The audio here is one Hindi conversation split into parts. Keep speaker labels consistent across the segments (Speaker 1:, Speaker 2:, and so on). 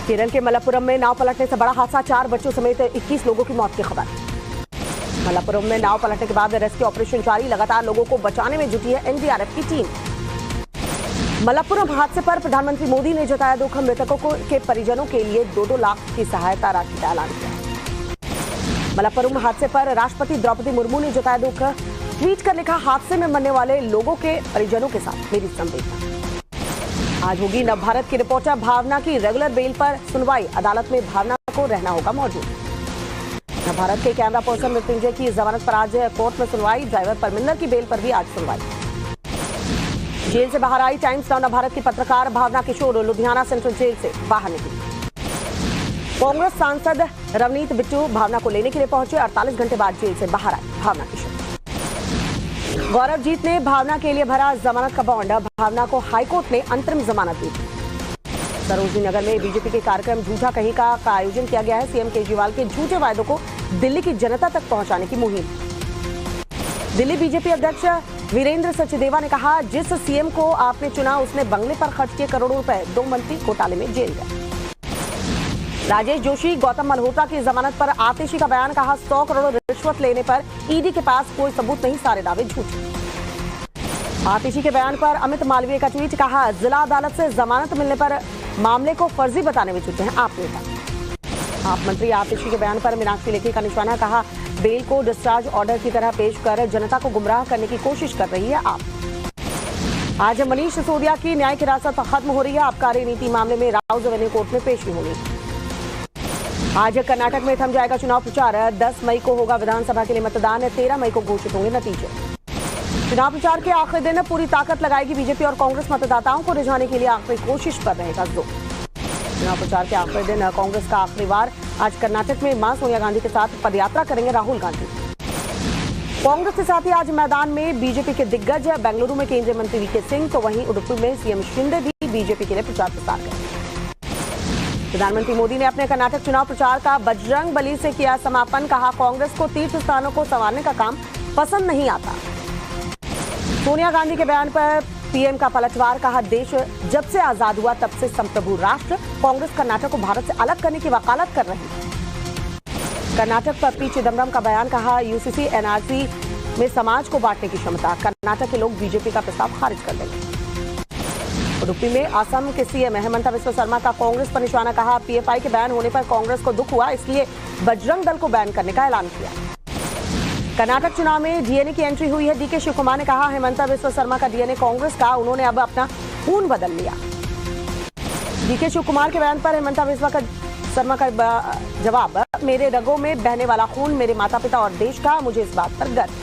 Speaker 1: केरल के मलप्पुरम में नाव पलटने से बड़ा हादसा, 4 बच्चों समेत 21 लोगों की मौत की खबर। मलप्पुरम में नाव पलटने के बाद रेस्क्यू ऑपरेशन जारी, लगातार लोगों को बचाने में जुटी है एनडीआरएफ की टीम। मलप्पुरम हादसे पर प्रधानमंत्री मोदी ने जताया दुख, मृतकों के परिजनों के लिए 2-2 लाख की सहायता राशि का ऐलान किया। मलप्पुरम हादसे पर राष्ट्रपति द्रौपदी मुर्मू ने जताया दुख, ट्वीट कर लिखा, हादसे में मरने वाले लोगों के परिजनों के साथ मेरी संवेदना। आज होगी नवभारत की रिपोर्टर भावना की रेगुलर बेल पर सुनवाई, अदालत में भावना को रहना होगा मौजूद। नवभारत के कैमरा पर्सन मृत्युंजय की जमानत पर आज कोर्ट में सुनवाई, ड्राइवर परमिंदर की बेल पर भी आज सुनवाई। जेल से बाहर आई टाइम्स नाउ नवभारत की पत्रकार भावना किशोर, लुधियाना सेंट्रल जेल से बाहर निकली। कांग्रेस सांसद रवनीत बिट्टू भावना को लेने के लिए पहुंचे, 48 घंटे बाद जेल से बाहर आई भावना किशोर। गौरवजीत ने भावना के लिए भरा जमानत का बॉन्ड, भावना को हाईकोर्ट ने अंतरिम जमानत दी। सरोजनी नगर में बीजेपी के कार्यक्रम झूठा कहीं का आयोजन किया गया है, सीएम केजरीवाल के झूठे वायदों को दिल्ली की जनता तक पहुंचाने की मुहिम। दिल्ली बीजेपी अध्यक्ष वीरेंद्र सचदेवा ने कहा, जिस सीएम को आपने चुना उसने बंगले पर खर्च किए करोड़ों रुपए, 2 मंत्री घोटाले में जेल गए। राजेश जोशी गौतम मल्होत्रा की जमानत पर आतिशी का बयान, कहा 100 करोड़ रिश्वत लेने पर ईडी के पास कोई सबूत नहीं, सारे दावे झूठे। आतिशी के बयान पर अमित मालवीय का ट्वीट, कहा जिला अदालत से जमानत मिलने पर मामले को फर्जी बताने में जुटे हैं आप नेता। आप मंत्री आतिशी के बयान पर मीनाक्षी लेखी का निशाना, कहा बेल को डिस्चार्ज ऑर्डर की तरह पेश कर जनता को गुमराह करने की कोशिश कर रही है आप। आज मनीष सिसोदिया की न्यायिक हिरासत खत्म हो रही है, आबकारी नीति मामले में राउज एवेन्यू कोर्ट में पेशी होगी। आज कर्नाटक में थम जाएगा चुनाव प्रचार, 10 मई को होगा विधानसभा के लिए मतदान, 13 मई को घोषित होंगे नतीजे। चुनाव प्रचार के आखिरी दिन पूरी ताकत लगाएगी बीजेपी और कांग्रेस, मतदाताओं को रिझाने के लिए आखिरी कोशिश कर रहेगा जोर। चुनाव प्रचार के आखिरी दिन कांग्रेस का आखिरी वार, आज कर्नाटक में मां सोनिया गांधी के साथ पदयात्रा करेंगे राहुल गांधी। कांग्रेस के साथ ही आज मैदान में बीजेपी के दिग्गज, बेंगलुरु में केंद्रीय मंत्री वीके सिंह, तो वहीं उदयपुर में सीएम शिंदे भी बीजेपी के लिए प्रचार प्रसार करेंगे। प्रधानमंत्री मोदी ने अपने कर्नाटक चुनाव प्रचार का बजरंग बली से किया समापन, कहा कांग्रेस को तीर्थ स्थानों को संवारने का काम पसंद नहीं आता। सोनिया गांधी के बयान पर पीएम का पलटवार, कहा देश जब से आजाद हुआ तब से संप्रभु राष्ट्र, कांग्रेस कर्नाटक को भारत से अलग करने की वकालत कर रही है। कर्नाटक पर पी चिदम्बरम का बयान, कहा यूसीसी एनआरसी में समाज को बांटने की क्षमता, कर्नाटक के लोग बीजेपी का प्रस्ताव खारिज कर देंगे। उडुपी में असम के सीएम हेमंत बिस्वा शर्मा का कांग्रेस पर निशाना, कहा पीएफआई के बैन होने पर कांग्रेस को दुख हुआ, इसलिए बजरंग दल को बैन करने का ऐलान किया। कर्नाटक चुनाव में डीएनए की एंट्री हुई है, डीके शिव कुमार ने कहा हेमंत बिस्वा शर्मा का डीएनए कांग्रेस का, उन्होंने अब अपना खून बदल लिया। डीके शिव कुमार के बयान पर हेमंत बिस्वा शर्मा का जवाब, मेरे रगों में बहने वाला खून मेरे माता पिता और देश का, मुझे इस बात पर गर्व।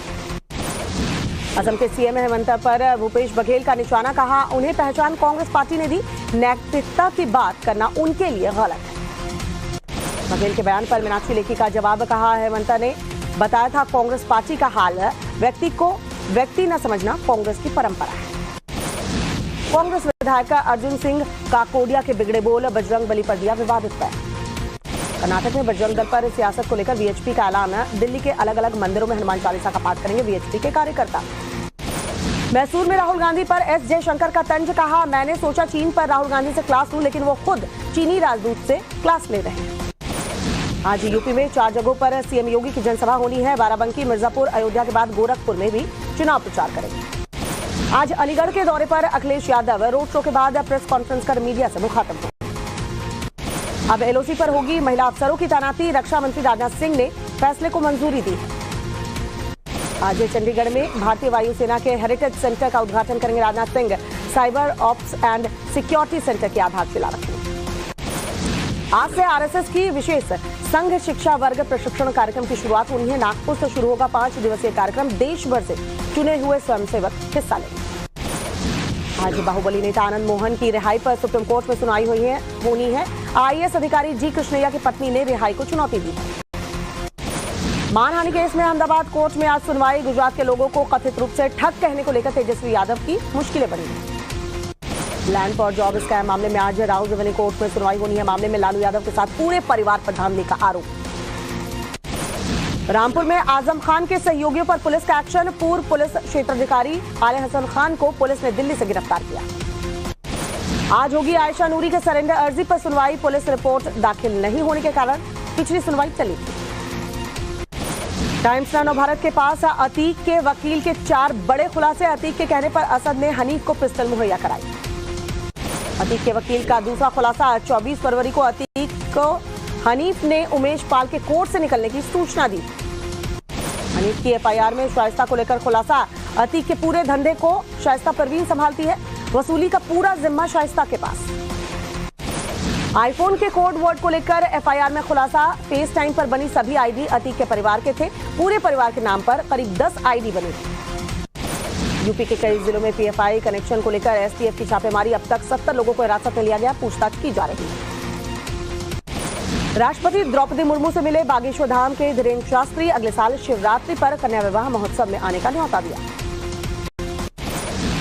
Speaker 1: असम के सीएम हेमंत पर भूपेश बघेल का निशाना, कहा उन्हें पहचान कांग्रेस पार्टी ने दी, नैतिकता की बात करना उनके लिए गलत है। बघेल के बयान पर मीनाक्षी लेखी का जवाब, कहा हेमंत ने बताया था कांग्रेस पार्टी का हाल है, व्यक्ति न समझना कांग्रेस की परंपरा है। कांग्रेस विधायक अर्जुन सिंह काकोडिया के बिगड़े बोल, बजरंग बली पर दिया विवादित बयान। कर्नाटक में बजरंग दल पर सियासत को लेकर वीएचपी का ऐलान, दिल्ली के अलग अलग मंदिरों में हनुमान चालीसा का पाठ करेंगे वीएचपी के कार्यकर्ता। मैसूर में राहुल गांधी पर एस जयशंकर का तंज, कहा मैंने सोचा चीन पर राहुल गांधी से क्लास लूं, लेकिन वो खुद चीनी राजदूत से क्लास ले रहे हैं। आज यूपी में 4 जगहों पर सीएम योगी की जनसभा होनी है, बाराबंकी, मिर्जापुर, अयोध्या के बाद गोरखपुर में भी चुनाव प्रचार करेंगे। आज अलीगढ़ के दौरे पर अखिलेश यादव, रोड शो के बाद प्रेस कॉन्फ्रेंस कर मीडिया से मुखातिब हुए। अब एलओसी पर होगी महिला अफसरों की तैनाती, रक्षा मंत्री राजनाथ सिंह ने फैसले को मंजूरी दी है। आज चंडीगढ़ में भारतीय वायुसेना के हेरिटेज सेंटर का उद्घाटन करेंगे Rajnath Singh, cyber ops and security centre की आधारशिला रखेंगे। आज से आरएसएस की विशेष संघ शिक्षा वर्ग प्रशिक्षण कार्यक्रम की शुरुआत हुई है, नागपुर से शुरू होगा 5 दिवसीय कार्यक्रम, देश भर से चुने हुए स्वयंसेवक हिस्सा लेंगे। आज बाहुबली नेता आनंद मोहन की रिहाई पर सुप्रीम कोर्ट में सुनवाई होनी है। आईएएस अधिकारी जी कृष्णैया की पत्नी ने रिहाई को चुनौती दी है। मानहानि केस में अहमदाबाद कोर्ट में आज सुनवाई, गुजरात के लोगों को कथित रूप से ठग कहने को लेकर तेजस्वी यादव की मुश्किलें बढ़ी। लैंड फॉर जॉब स्कैम मामले में आज राउज एवेन्यू कोर्ट में सुनवाई होनी है। मामले में लालू यादव के साथ पूरे परिवार पर धांधली का आरोप। रामपुर में आजम खान के सहयोगियों पर पुलिस का एक्शन, पूर्व पुलिस क्षेत्राधिकारी आले हसन खान को पुलिस ने दिल्ली से गिरफ्तार किया। आज होगी आयशा नूरी के सरेंडर अर्जी पर सुनवाई। पुलिस रिपोर्ट दाखिल नहीं होने के कारण पिछली सुनवाई चली थी। टाइम्स नाउ भारत के पास अतीक के वकील के 4 बड़े खुलासे। अतीक के कहने पर असद ने हनीफ को पिस्टल मुहैया कराई। अतीक के वकील का दूसरा खुलासा, 24 फरवरी को अतीक को हनीफ ने उमेश पाल के कोर्ट से निकलने की सूचना दी। हनीफ की एफआईआर में शाइस्ता को लेकर खुलासा। अतीक के पूरे धंधे को शाइस्ता परवीन संभालती है। वसूली का पूरा जिम्मा शाइस्ता के पास। आईफोन के कोड वर्ड को लेकर एफआईआर में खुलासा। फेस टाइम पर बनी सभी आईडी अतीक के परिवार के थे। पूरे परिवार के नाम पर करीब 10 आईडी बनी थी। यूपी के कई जिलों में पीएफआई कनेक्शन को लेकर एसटीएफ की छापेमारी। अब तक 70 लोगों को हिरासत में लिया गया, पूछताछ की जा रही है। राष्ट्रपति द्रौपदी मुर्मू से मिले बागेश्वर धाम के धीरेन्द्र शास्त्री। अगले साल शिवरात्रि पर कन्या विवाह महोत्सव में आने का न्यौता दिया।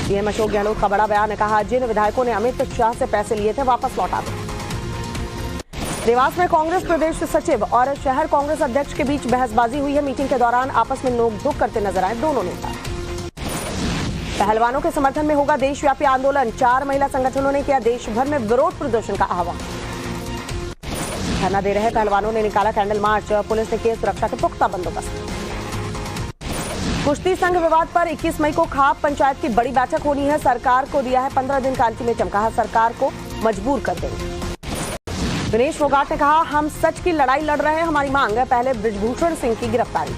Speaker 1: सीएम अशोक गहलोत का बड़ा बयान, कहा जिन विधायकों ने अमित शाह से पैसे लिए थे वापस लौटा दो। देवास में कांग्रेस प्रदेश सचिव और शहर कांग्रेस अध्यक्ष के बीच बहसबाजी हुई है। मीटिंग के दौरान आपस में नोकझोंक करते नजर आए दोनों नेता। पहलवानों के समर्थन में होगा देशव्यापी आंदोलन। 4 महिला संगठनों ने किया देश भर में विरोध प्रदर्शन का आह्वान। धरना दे रहे पहलवानों ने निकाला कैंडल मार्च। पुलिस ने किए सुरक्षा के पुख्ता बंदोबस्त। कुश्ती संघ विवाद पर 21 मई को खाप पंचायत की बड़ी बैठक होनी है। सरकार को दिया है 15 दिन का अल्टीमेटम। कहा सरकार को मजबूर कर देंगे। दिनेश फोगाट ने कहा हम सच की लड़ाई लड़ रहे हैं, हमारी मांग है पहले बृजभूषण सिंह की गिरफ्तारी।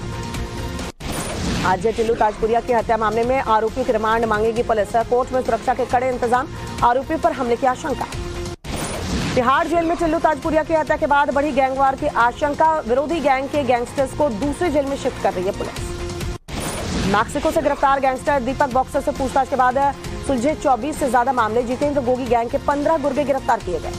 Speaker 1: आज टिल्लू ताजपुरिया की हत्या मामले में आरोपी की रिमांड मांगेगी पुलिस। कोर्ट में सुरक्षा के कड़े इंतजाम। आरोपी पर हमले की आशंका। तिहाड़ जेल में टिल्लू ताजपुरिया की हत्या के बाद बढ़ी गैंगवार की आशंका। विरोधी गैंग के गैंगस्टर्स को दूसरी जेल में शिफ्ट कर रही है पुलिस। मैक्सिको से गिरफ्तार गैंगस्टर दीपक बॉक्सर से पूछताछ के बाद सुलझे 24 से ज्यादा मामले। जितेंद्र गोगी गैंग के 15 गुर्गे गिरफ्तार किए गए।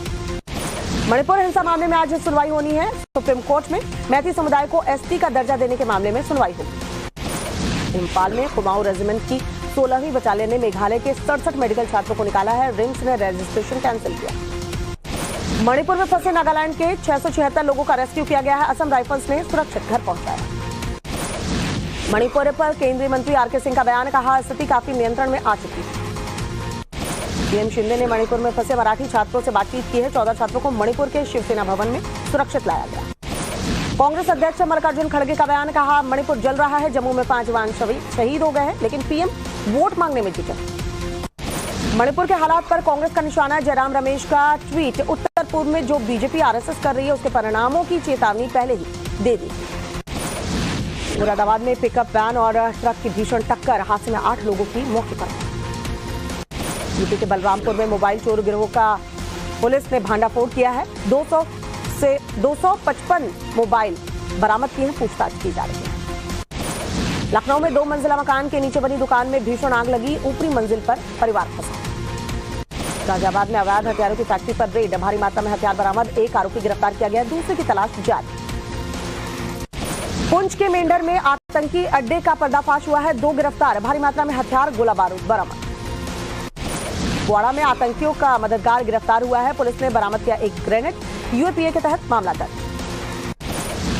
Speaker 1: मणिपुर हिंसा मामले में आज सुनवाई होनी है सुप्रीम कोर्ट में। मैती समुदाय को एसटी का दर्जा देने के मामले में सुनवाई होगी। इम्फाल में कुमाऊं रेजिमेंट की 16वीं बटालियन ने मेघालय के 67 मेडिकल छात्रों को निकाला है। रिम्स ने रजिस्ट्रेशन कैंसिल किया। मणिपुर में फंसे नागालैंड के 676 लोगों का रेस्क्यू किया गया है। असम राइफल्स ने सुरक्षित घर पहुंचाया। मणिपुर पर केंद्रीय मंत्री आरके सिंह का बयान, कहा स्थिति काफी नियंत्रण में आ चुकी है। सीएम शिंदे ने मणिपुर में फंसे मराठी छात्रों से बातचीत की है। 14 छात्रों को मणिपुर के शिवसेना भवन में सुरक्षित लाया गया। कांग्रेस अध्यक्ष मल्लिकार्जुन खड़गे का बयान, कहा मणिपुर जल रहा है। जम्मू में 5 जवान शहीद हो गए हैं, लेकिन पीएम वोट मांगने में जुटे। मणिपुर के हालात पर कांग्रेस का निशाना। जयराम रमेश का ट्वीट, उत्तर पूर्व में जो बीजेपी आरएसएस कर रही है उसके परिणामों की चेतावनी पहले ही दे दी। मुरादाबाद में पिकअप वैन और ट्रक की भीषण टक्कर। हादसे में 8 लोगों की मौके पर। यूपी के बलरामपुर में मोबाइल चोर गिरोह का पुलिस ने भांडाफोड़ किया है। 255 मोबाइल बरामद किए हैं, पूछताछ की जा रही है। लखनऊ में 2 मंजिला मकान के नीचे बनी दुकान में भीषण आग लगी। ऊपरी मंजिल पर परिवार फंसा। गाजियाबाद में अवैध हथियारों की फैक्ट्री पर रेड। भारी मात्रा में हथियार बरामद। 1 आरोपी गिरफ्तार किया गया, दूसरे की तलाश जारी। पुंछ के मेंढर में आतंकी अड्डे का पर्दाफाश हुआ है। 2 गिरफ्तार। भारी मात्रा में हथियार, गोला बारूद बरामद। कुपवाड़ा में आतंकियों का मददगार गिरफ्तार हुआ है। पुलिस ने बरामद किया 1 ग्रेनेड। यूएपीए के तहत मामला दर्ज।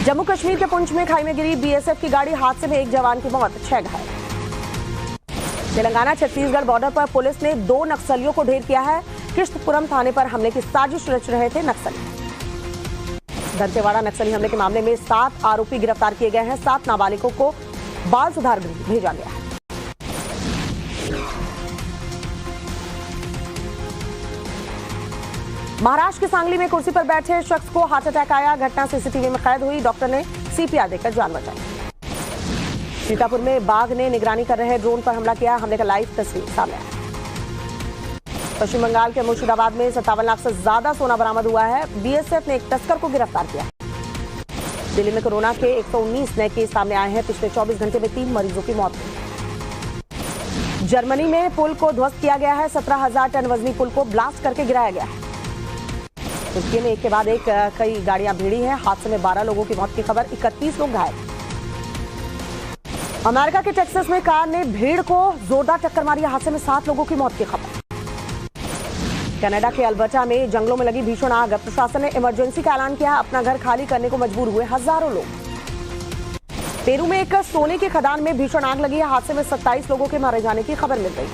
Speaker 1: जम्मू कश्मीर के पुंछ में खाई में गिरी बीएसएफ की गाड़ी। हादसे में 1 जवान की मौत, 6 घायल। तेलंगाना छत्तीसगढ़ बॉर्डर पर पुलिस ने 2 नक्सलियों को ढेर किया है। किश्तपुरम थाने पर हमले की साजिश रच रहे थे नक्सली। दंतेवाड़ा नक्सली हमले के मामले में 7 आरोपी गिरफ्तार किए गए हैं। 7 नाबालिगों को बाल सुधार गृह भेजा गया है। महाराष्ट्र के सांगली में कुर्सी पर बैठे शख्स को हार्ट अटैक आया। घटना सीसीटीवी में कैद हुई। डॉक्टर ने सीपीआर देकर जान बचाई। सीतापुर में बाघ ने निगरानी कर रहे ड्रोन पर हमला किया। हमले का लाइव तस्वीर सामने आई। पश्चिम बंगाल के मुर्शिदाबाद में 57 लाख से ज्यादा सोना बरामद हुआ है। बीएसएफ ने एक तस्कर को गिरफ्तार किया। दिल्ली में कोरोना के 119 नए केस सामने आए हैं। पिछले 24 घंटे में 3 मरीजों की मौत हुई। जर्मनी में पुल को ध्वस्त किया गया है। 17,000 टन वजनी पुल को ब्लास्ट करके गिराया गया है। तुर्की में एक के बाद एक कई गाड़ियां भिड़ी हैं। हादसे में 12 लोगों की मौत की खबर, 31 लोग घायल। अमेरिका के टेक्सास में कार ने भीड़ को जोरदार टक्कर मारी। हादसे में 7 लोगों की मौत की खबर। कनाडा के अल्बर्टा में जंगलों में लगी भीषण आग। प्रशासन ने इमरजेंसी का ऐलान किया। अपना घर खाली करने को मजबूर हुए हजारों लोग। पेरू में एक सोने की खदान में भीषण आग लगी है। हादसे में 27 लोगों के मारे जाने की खबर मिल गई।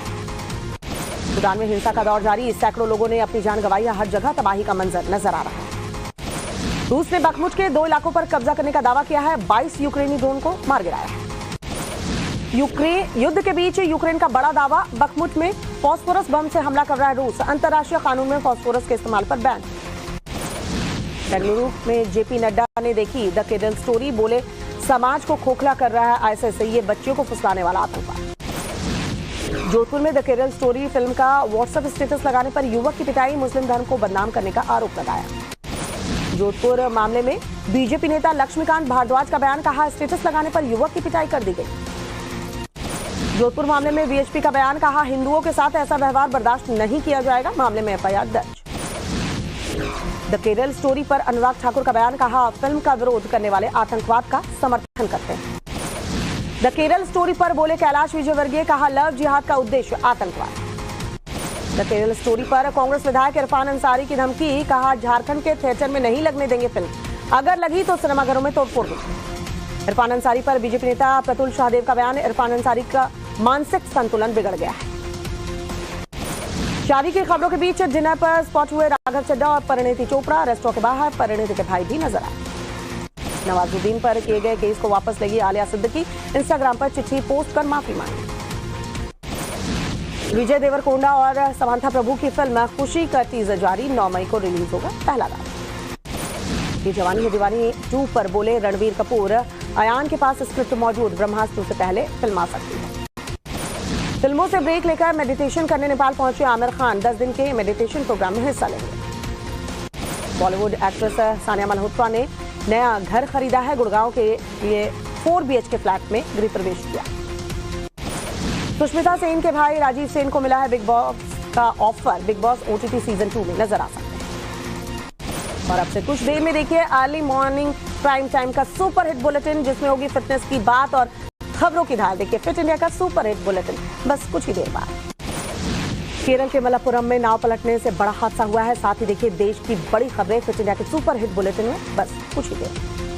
Speaker 1: सूडान में हिंसा का दौर जारी, सैकड़ों लोगों ने अपनी जान गंवाई, हर जगह तबाही का मंजर नजर आ रहा है। रूस ने बखमुट के 2 इलाकों पर कब्जा करने का दावा किया है, 22 यूक्रेनी ड्रोन को मार गिराया है। यूक्रेन युद्ध के बीच यूक्रेन का बड़ा दावा, बखमुट में फास्फोरस बम से हमला कर रहा है रूस, अंतर्राष्ट्रीय कानून में फास्फोरस के इस्तेमाल पर बैन। बेंगलुरु में जेपी नड्डा ने देखी द केरल स्टोरी, बोले समाज को खोखला कर रहा है आईएसआई, ये बच्चियों को फुसलाने वाला आतंकवाद। जोधपुर में द केरल स्टोरी फिल्म का व्हाट्सएप स्टेटस लगाने पर युवक की पिटाई, मुस्लिम धर्म को बदनाम करने का आरोप लगाया। जोधपुर मामले में बीजेपी नेता लक्ष्मीकांत भारद्वाज का बयान, कहा स्टेटस लगाने पर युवक की पिटाई कर दी गई। जोधपुर मामले में वीएचपी का बयान, कहा हिंदुओं के साथ ऐसा व्यवहार बर्दाश्त नहीं किया जाएगा, मामले में एफआईआर दर्ज। द केरल स्टोरी पर अनुराग ठाकुर का बयान, कहा फिल्म का विरोध करने वाले आतंकवाद का समर्थन करते हैं। द केरल स्टोरी पर बोले कैलाश विजयवर्गीय, कहा लव जिहाद का उद्देश्य आतंकवाद। द केरल स्टोरी पर कांग्रेस विधायक इरफान अंसारी की धमकी, कहा झारखंड के थिएटर में नहीं लगने देंगे फिल्म, अगर लगी तो सिनेमाघरों में तोड़फोड़ होगी। इरफान अंसारी पर बीजेपी नेता प्रतुल शाहदेव का बयान, इरफान अंसारी का मानसिक संतुलन बिगड़ गया है। शादी की खबरों के बीच डिनर पर स्पॉट हुए राघव चड्ढा और परिणीति चोपड़ा, रेस्टोरेंट के बाहर परिणीति के भाई भी नजर आए। नवाजुद्दीन पर किए गए केस को वापस लेगी आलिया सिद्दीकी, इंस्टाग्राम पर चिट्ठी पोस्ट कर माफी मांगी। विजय देवरकोंडा और समांथा प्रभु की फिल्म खुशी का टीजर जारी, 9 मई को रिलीज होगा पहला गाना। ये जवानी है दीवानी 2 पर बोले रणबीर कपूर, अयान के पास स्क्रिप्ट मौजूद, ब्रह्मास्त्र से पहले फिल्म आ सकती है। फिल्मों से ब्रेक लेकर मेडिटेशन करने नेपाल पहुंचे आमिर खान, 10 दिन के मेडिटेशन प्रोग्राम में हिस्सा लेंगे। बॉलीवुड एक्ट्रेस सानिया मल्होत्रा ने नया घर खरीदा है, गुड़गांव के लिए 4 BHK फ्लैट में गृह प्रवेश किया। सुष्मिता सेन के भाई राजीव सेन को मिला है बिग बॉस का offer, big boss OTT season 2 में नजर आ सकते हैं। और अब से कुछ देर में देखिए अर्ली मॉर्निंग प्राइम टाइम का सुपर हिट बुलेटिन, जिसमें होगी फिटनेस की बात और खबरों की धार। देखिए फिट इंडिया का सुपर हिट बुलेटिन बस कुछ ही देर बाद। केरल के मलप्पुरम में नाव पलटने से बड़ा हादसा हुआ है, साथ ही देखिए देश की बड़ी खबरें फिट इंडिया के सुपर हिट बुलेटिन में बस कुछ ही देर।